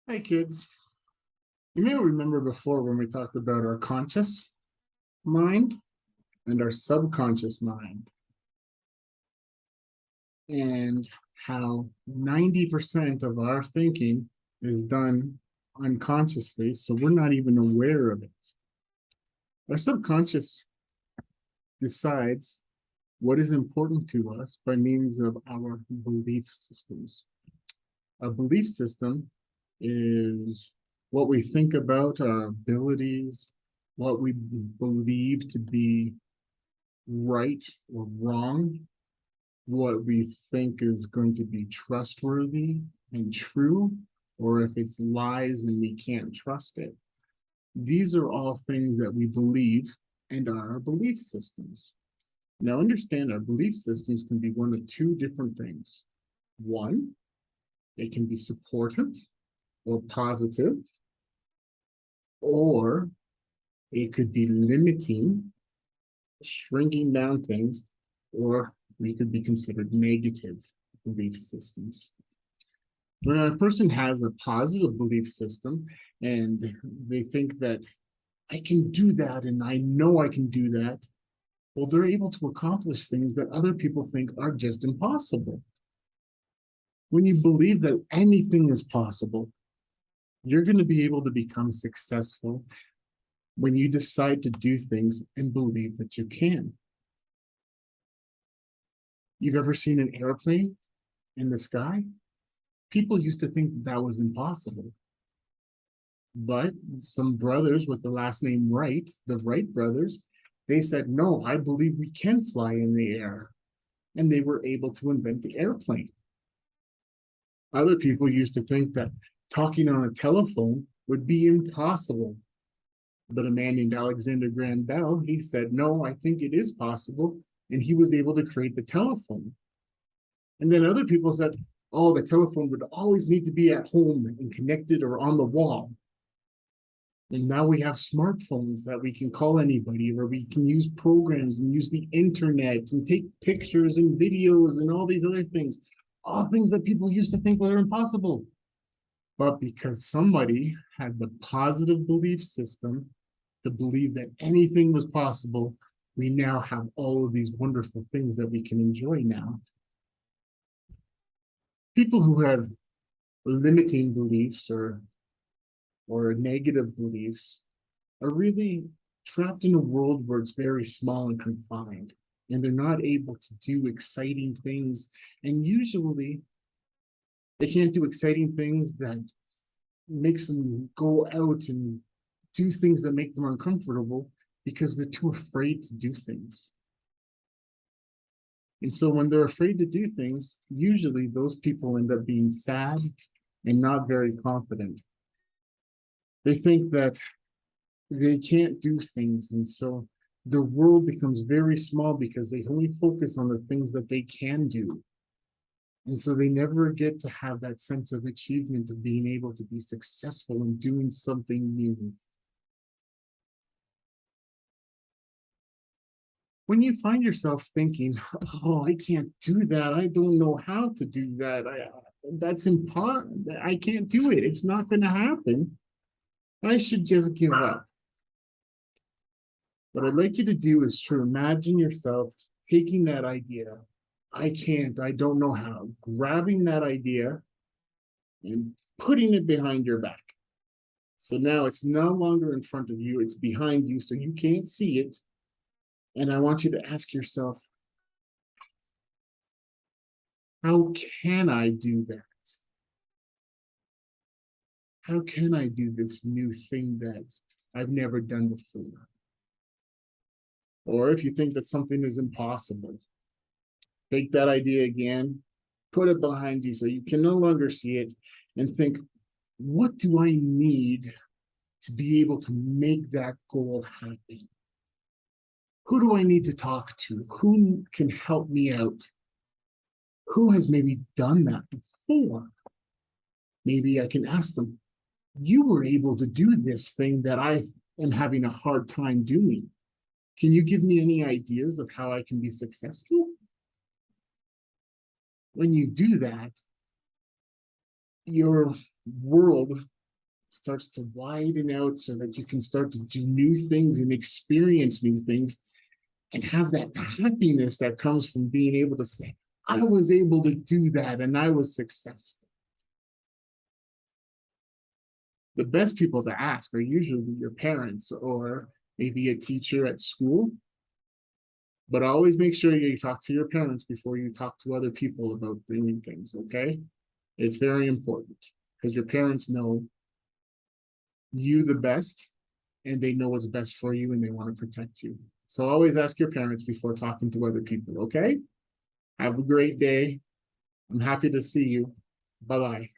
Hey kids, you may remember before when we talked about our conscious mind and our subconscious mind, and how 90% of our thinking is done unconsciously, so we're not even aware of it. Our subconscious decides what is important to us by means of our belief systems. A belief system is what we think about our abilities, what we believe to be right or wrong, what we think is going to be trustworthy and true, or if it's lies and we can't trust it. These are all things that we believe and are our belief systems. Now, understand our belief systems can be one of two different things. One, it can be supportive or positive, or it could be limiting, shrinking down things, or we could be considered negative belief systems. When a person has a positive belief system and they think that I can do that and I know I can do that, well, they're able to accomplish things that other people think are just impossible. When you believe that anything is possible, you're going to be able to become successful when you decide to do things and believe that you can. You've ever seen an airplane in the sky? People used to think that was impossible. But some brothers with the last name Wright, the Wright brothers, they said, no, I believe we can fly in the air. And they were able to invent the airplane. Other people used to think that talking on a telephone would be impossible. But a man named Alexander Graham Bell, he said, no, I think it is possible. And he was able to create the telephone. And then other people said, oh, the telephone would always need to be at home and connected or on the wall. And now we have smartphones that we can call anybody, or we can use programs and use the internet and take pictures and videos and all these other things, all things that people used to think were impossible. But because somebody had the positive belief system to believe that anything was possible, we now have all of these wonderful things that we can enjoy now. People who have limiting beliefs or negative beliefs are really trapped in a world where it's very small and confined, and they're not able to do exciting things. And usually they can't do exciting things that makes them go out and do things that make them uncomfortable because they're too afraid to do things. And so when they're afraid to do things, usually those people end up being sad and not very confident. They think that they can't do things, and so the world becomes very small because they only focus on the things that they can do. And so they never get to have that sense of achievement of being able to be successful in doing something new. When you find yourself thinking, oh, I can't do that, I don't know how to do that, that's impossible, I can't do it, it's not going to happen, I should just give up. What I'd like you to do is to imagine yourself taking that idea, I can't, I don't know how, grabbing that idea and putting it behind your back. So now it's no longer in front of you, it's behind you, so you can't see it. And I want you to ask yourself, how can I do that? How can I do this new thing that I've never done before? Or if you think that something is impossible, take that idea again, put it behind you so you can no longer see it, and think, what do I need to be able to make that goal happen? Who do I need to talk to? Who can help me out? Who has maybe done that before? Maybe I can ask them, you were able to do this thing that I am having a hard time doing. Can you give me any ideas of how I can be successful? When you do that, your world starts to widen out so that you can start to do new things and experience new things and have that happiness that comes from being able to say, I was able to do that and I was successful. The best people to ask are usually your parents or maybe a teacher at school. But always make sure you talk to your parents before you talk to other people about doing things, okay? It's very important because your parents know you the best and they know what's best for you and they want to protect you. So always ask your parents before talking to other people, okay? Have a great day. I'm happy to see you. Bye-bye.